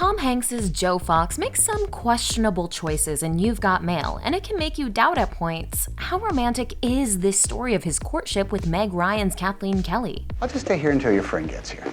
Tom Hanks's Joe Fox makes some questionable choices in You've Got Mail, and it can make you doubt at points, how romantic is this story of his courtship with Meg Ryan's Kathleen Kelly? I'll just stay here until your friend gets here.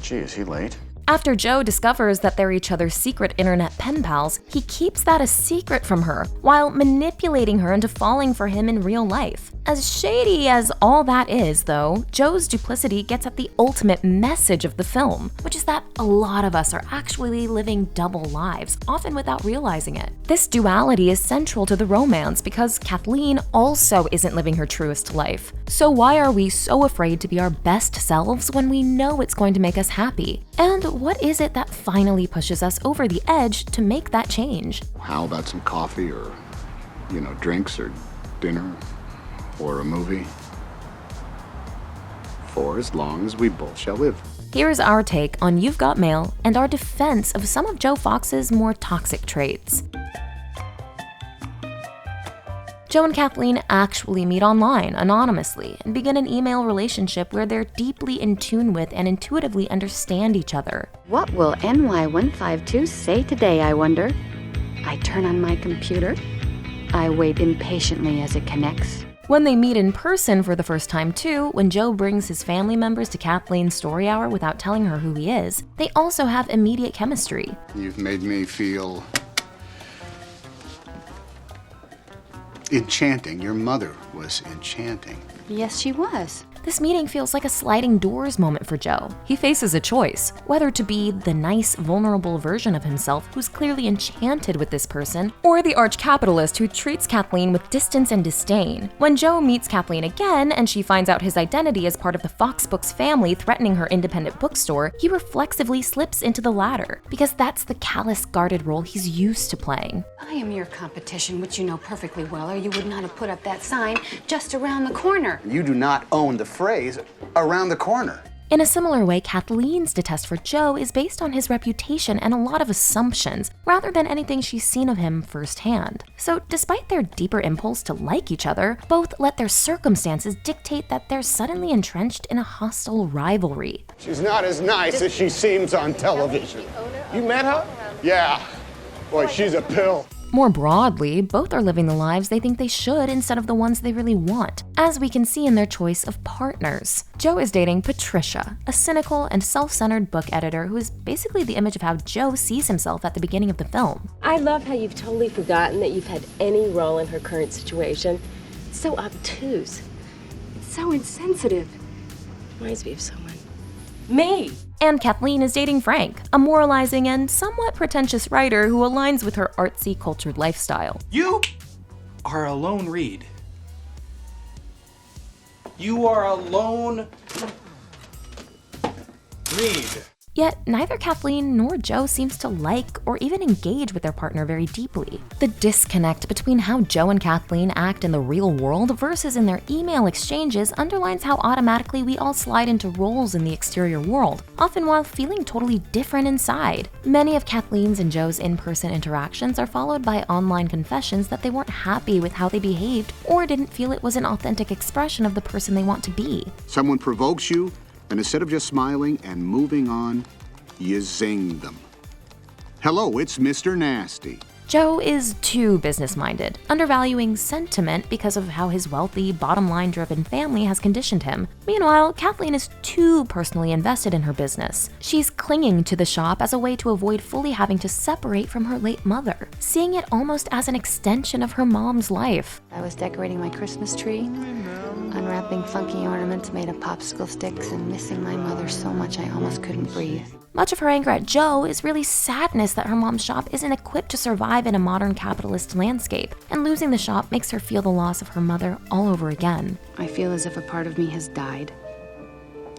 Gee, is he late? After Joe discovers that they're each other's secret internet pen pals, he keeps that a secret from her, while manipulating her into falling for him in real life. As shady as all that is, though, Joe's duplicity gets at the ultimate message of the film, which is that a lot of us are actually living double lives, often without realizing it. This duality is central to the romance because Kathleen also isn't living her truest life. So why are we so afraid to be our best selves when we know it's going to make us happy? And what is it that finally pushes us over the edge to make that change? How about some coffee or, drinks or dinner or a movie? For as long as we both shall live. Here's our take on You've Got Mail and our defense of some of Joe Fox's more toxic traits. Joe and Kathleen actually meet online, anonymously, and begin an email relationship where they're deeply in tune with and intuitively understand each other. What will NY152 say today, I wonder? I turn on my computer. I wait impatiently as it connects. When they meet in person for the first time too, when Joe brings his family members to Kathleen's story hour without telling her who he is, they also have immediate chemistry. You've made me feel enchanting. Your mother was enchanting. Yes, she was. This meeting feels like a sliding doors moment for Joe. He faces a choice, whether to be the nice, vulnerable version of himself who's clearly enchanted with this person, or the arch-capitalist who treats Kathleen with distance and disdain. When Joe meets Kathleen again and she finds out his identity as part of the Fox Books family threatening her independent bookstore, he reflexively slips into the latter, because that's the callous, guarded role he's used to playing. I am your competition, which you know perfectly well, or you would not have put up that sign just around the corner. You do not own the phrase around the corner. In a similar way, Kathleen's detest for Joe is based on his reputation and a lot of assumptions, rather than anything she's seen of him firsthand. So despite their deeper impulse to like each other, both let their circumstances dictate that they're suddenly entrenched in a hostile rivalry. She's not as nice as she seems on television. You met her? Yeah. Boy, she's a pill. More broadly, both are living the lives they think they should instead of the ones they really want, as we can see in their choice of partners. Joe is dating Patricia, a cynical and self-centered book editor who is basically the image of how Joe sees himself at the beginning of the film. I love how you've totally forgotten that you've had any role in her current situation. It's so obtuse. It's so insensitive. Reminds me of someone. Me! And Kathleen is dating Frank, a moralizing and somewhat pretentious writer who aligns with her artsy, cultured lifestyle. You are a lone read. You are a lone read. Yet neither Kathleen nor Joe seems to like or even engage with their partner very deeply. The disconnect between how Joe and Kathleen act in the real world versus in their email exchanges underlines how automatically we all slide into roles in the exterior world, often while feeling totally different inside. Many of Kathleen's and Joe's in-person interactions are followed by online confessions that they weren't happy with how they behaved or didn't feel it was an authentic expression of the person they want to be. Someone provokes you, and instead of just smiling and moving on, you zing them. Hello, it's Mr. Nasty. Joe is too business-minded, undervaluing sentiment because of how his wealthy, bottom-line driven family has conditioned him. Meanwhile, Kathleen is too personally invested in her business. She's clinging to the shop as a way to avoid fully having to separate from her late mother, seeing it almost as an extension of her mom's life. I was decorating my Christmas tree, unwrapping funky ornaments made of popsicle sticks, and missing my mother so much I almost couldn't breathe. Much of her anger at Joe is really sadness that her mom's shop isn't equipped to survive in a modern capitalist landscape, and losing the shop makes her feel the loss of her mother all over again. I feel as if a part of me has died,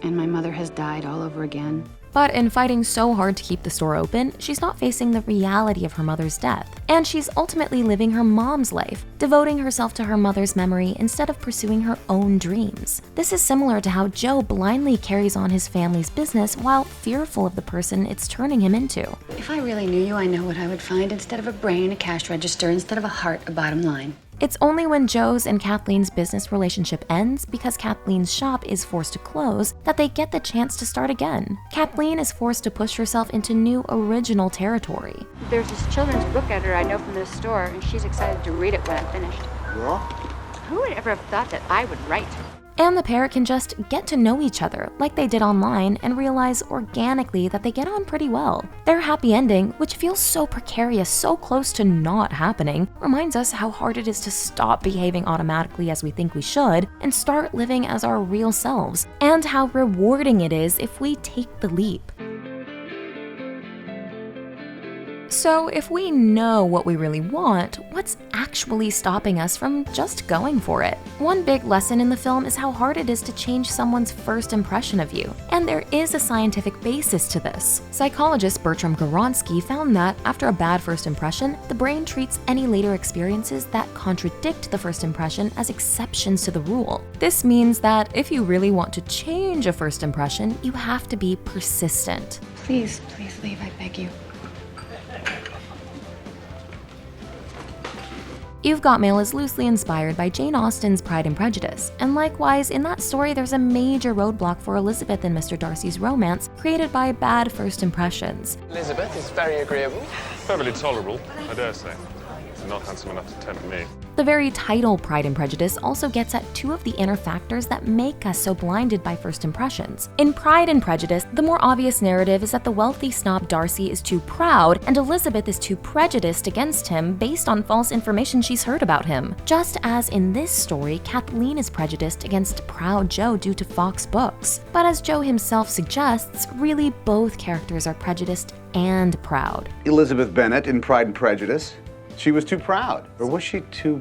and my mother has died all over again. But in fighting so hard to keep the store open, she's not facing the reality of her mother's death. And she's ultimately living her mom's life, devoting herself to her mother's memory instead of pursuing her own dreams. This is similar to how Joe blindly carries on his family's business while fearful of the person it's turning him into. If I really knew you, I know what I would find. Instead of a brain, a cash register. Instead of a heart, a bottom line. It's only when Joe's and Kathleen's business relationship ends because Kathleen's shop is forced to close that they get the chance to start again. Kathleen is forced to push herself into new original territory. There's this children's book editor I know from this store, and she's excited to read it when I'm finished. Yeah? Who would ever have thought that I would write? And the pair can just get to know each other like they did online and realize organically that they get on pretty well. Their happy ending, which feels so precarious, so close to not happening, reminds us how hard it is to stop behaving automatically as we think we should and start living as our real selves, and how rewarding it is if we take the leap. So if we know what we really want, what's actually stopping us from just going for it? One big lesson in the film is how hard it is to change someone's first impression of you, and there is a scientific basis to this. Psychologist Bertram Goronsky found that after a bad first impression, the brain treats any later experiences that contradict the first impression as exceptions to the rule. This means that if you really want to change a first impression, you have to be persistent. Please leave, I beg you. You've Got Mail is loosely inspired by Jane Austen's Pride and Prejudice, and likewise, in that story there's a major roadblock for Elizabeth and Mr. Darcy's romance created by bad first impressions. Elizabeth is very agreeable. Perfectly tolerable, I dare say. Not handsome enough to tempt me. The very title Pride and Prejudice also gets at two of the inner factors that make us so blinded by first impressions. In Pride and Prejudice, the more obvious narrative is that the wealthy snob Darcy is too proud and Elizabeth is too prejudiced against him based on false information she's heard about him. Just as in this story, Kathleen is prejudiced against proud Joe due to Fox books. But as Joe himself suggests, really both characters are prejudiced and proud. Elizabeth Bennet in Pride and Prejudice. She was too proud. Or was she too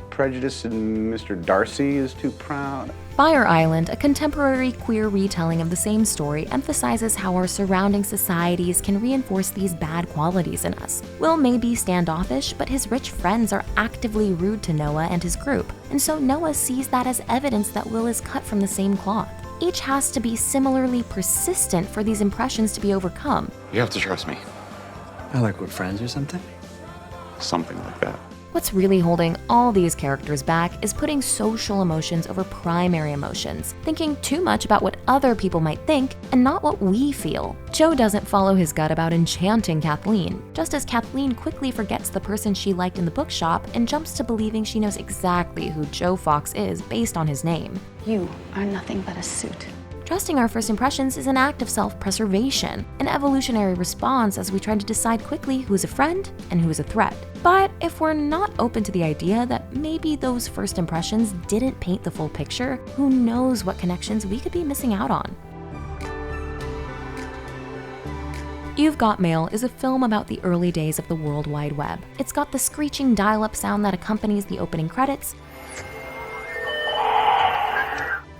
prejudiced and Mr. Darcy is too proud? Fire Island, a contemporary queer retelling of the same story, emphasizes how our surrounding societies can reinforce these bad qualities in us. Will may be standoffish, but his rich friends are actively rude to Noah and his group, and so Noah sees that as evidence that Will is cut from the same cloth. Each has to be similarly persistent for these impressions to be overcome. You have to trust me. Like we're friends or something? Something like that. What's really holding all these characters back is putting social emotions over primary emotions, thinking too much about what other people might think and not what we feel. Joe doesn't follow his gut about enchanting Kathleen, just as Kathleen quickly forgets the person she liked in the bookshop and jumps to believing she knows exactly who Joe Fox is based on his name. You are nothing but a suit. Trusting our first impressions is an act of self-preservation, an evolutionary response as we try to decide quickly who is a friend and who is a threat. But if we're not open to the idea that maybe those first impressions didn't paint the full picture, who knows what connections we could be missing out on? You've Got Mail is a film about the early days of the World Wide Web. It's got the screeching dial-up sound that accompanies the opening credits,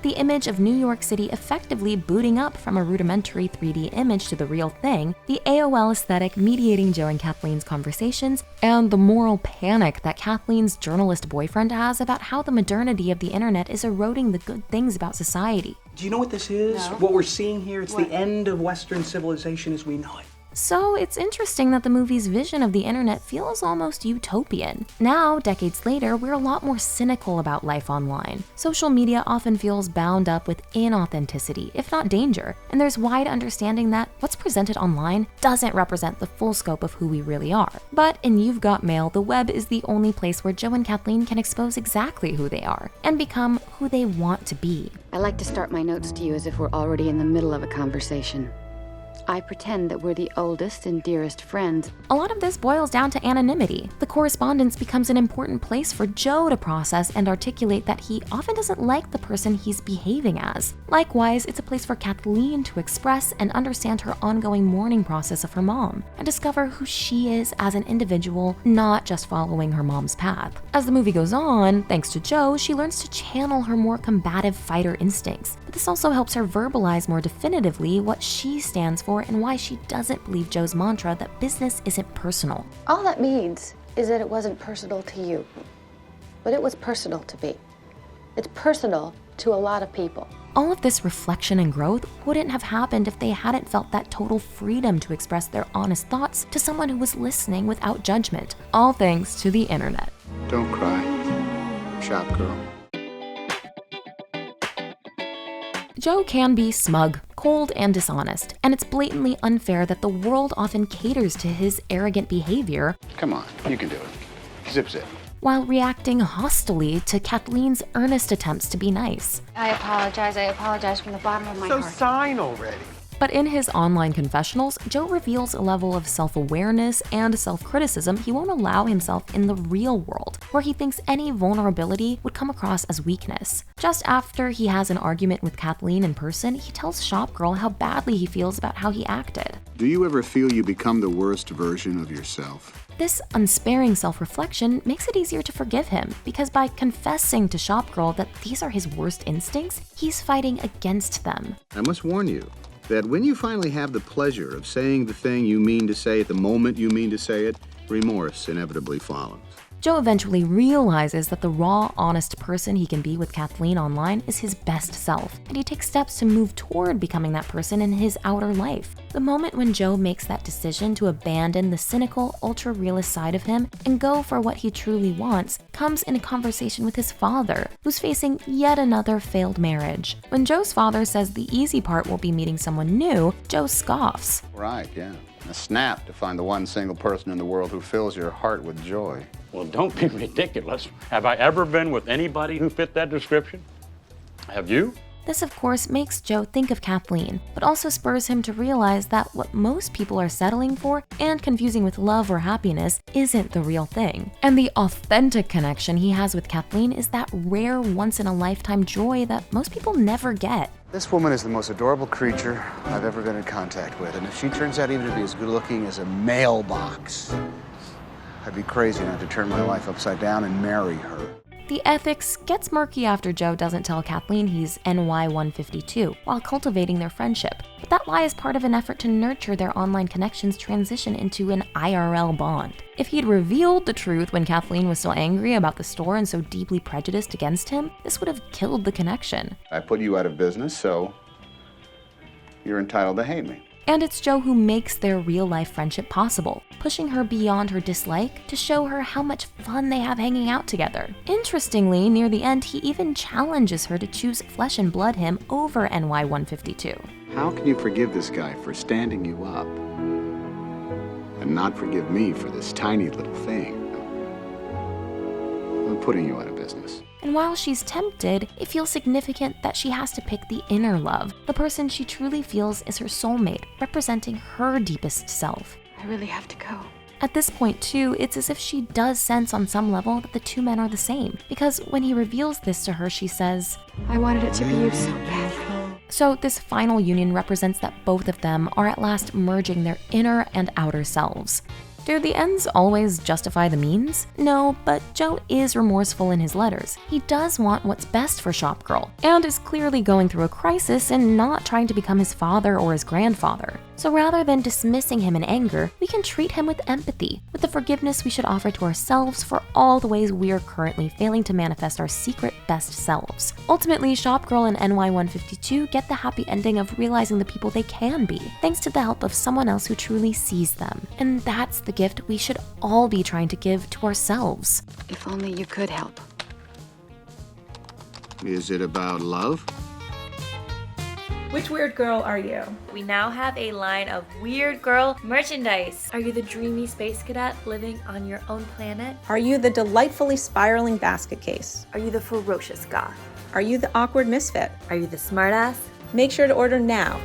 the image of New York City effectively booting up from a rudimentary 3D image to the real thing, the AOL aesthetic mediating Joe and Kathleen's conversations, and the moral panic that Kathleen's journalist boyfriend has about how the modernity of the internet is eroding the good things about society. Do you know what this is? No. What we're seeing here? It's the end of Western civilization as we know it. So it's interesting that the movie's vision of the internet feels almost utopian. Now, decades later, we're a lot more cynical about life online. Social media often feels bound up with inauthenticity, if not danger, and there's wide understanding that what's presented online doesn't represent the full scope of who we really are. But in You've Got Mail, the web is the only place where Joe and Kathleen can expose exactly who they are and become who they want to be. I like to start my notes to you as if we're already in the middle of a conversation. I pretend that we're the oldest and dearest friends. A lot of this boils down to anonymity. The correspondence becomes an important place for Joe to process and articulate that he often doesn't like the person he's behaving as. Likewise, it's a place for Kathleen to express and understand her ongoing mourning process of her mom and discover who she is as an individual, not just following her mom's path. As the movie goes on, thanks to Joe, she learns to channel her more combative fighter instincts. But this also helps her verbalize more definitively what she stands for and why she doesn't believe Joe's mantra that business isn't personal. All that means is that it wasn't personal to you, but it was personal to me. It's personal to a lot of people. All of this reflection and growth wouldn't have happened if they hadn't felt that total freedom to express their honest thoughts to someone who was listening without judgment, all thanks to the internet. Don't cry. shop girl. Joe can be smug, cold, and dishonest, and it's blatantly unfair that the world often caters to his arrogant behavior. Come on, you can do it. Zip zip. While reacting hostily to Kathleen's earnest attempts to be nice. I apologize from the bottom of my heart. So sign already. But in his online confessionals, Joe reveals a level of self-awareness and self-criticism he won't allow himself in the real world, where he thinks any vulnerability would come across as weakness. Just after he has an argument with Kathleen in person, he tells Shopgirl how badly he feels about how he acted. Do you ever feel you become the worst version of yourself? This unsparing self-reflection makes it easier to forgive him, because by confessing to Shopgirl that these are his worst instincts, he's fighting against them. I must warn you that when you finally have the pleasure of saying the thing you mean to say at the moment you mean to say it, remorse inevitably follows. Joe eventually realizes that the raw, honest person he can be with Kathleen online is his best self, and he takes steps to move toward becoming that person in his outer life. The moment when Joe makes that decision to abandon the cynical, ultra-realist side of him and go for what he truly wants comes in a conversation with his father, who's facing yet another failed marriage. When Joe's father says the easy part will be meeting someone new, Joe scoffs. Right, yeah. A snap to find the one single person in the world who fills your heart with joy. Well, don't be ridiculous. Have I ever been with anybody who fit that description? Have you? This, of course, makes Joe think of Kathleen, but also spurs him to realize that what most people are settling for and confusing with love or happiness isn't the real thing. And the authentic connection he has with Kathleen is that rare, once-in-a-lifetime joy that most people never get. This woman is the most adorable creature I've ever been in contact with, and if she turns out even to be as good-looking as a mailbox, I'd be crazy not to turn my life upside down and marry her. The ethics gets murky after Joe doesn't tell Kathleen he's NY152 while cultivating their friendship, but that lie is part of an effort to nurture their online connections transition into an IRL bond. If he'd revealed the truth when Kathleen was still angry about the store and so deeply prejudiced against him, this would have killed the connection. I put you out of business, so you're entitled to hate me. And it's Joe who makes their real-life friendship possible, pushing her beyond her dislike to show her how much fun they have hanging out together. Interestingly, near the end, he even challenges her to choose Flesh and Blood him over NY152. How can you forgive this guy for standing you up and not forgive me for this tiny little thing? I'm putting you out of business. And while she's tempted, it feels significant that she has to pick the inner love, the person she truly feels is her soulmate, representing her deepest self. I really have to go. At this point, too, it's as if she does sense on some level that the two men are the same, because when he reveals this to her, she says, I wanted it to be you so badly. So this final union represents that both of them are at last merging their inner and outer selves. Do the ends always justify the means? No, but Joe is remorseful in his letters. He does want what's best for Shopgirl, and is clearly going through a crisis and not trying to become his father or his grandfather. So rather than dismissing him in anger, we can treat him with empathy, with the forgiveness we should offer to ourselves for all the ways we are currently failing to manifest our secret best selves. Ultimately, Shopgirl and NY152 get the happy ending of realizing the people they can be, thanks to the help of someone else who truly sees them. And that's the gift we should all be trying to give to ourselves. If only you could help. Is it about love? Which weird girl are you? We now have a line of weird girl merchandise. Are you the dreamy space cadet living on your own planet? Are you the delightfully spiraling basket case? Are you the ferocious goth? Are you the awkward misfit? Are you the smartass? Make sure to order now.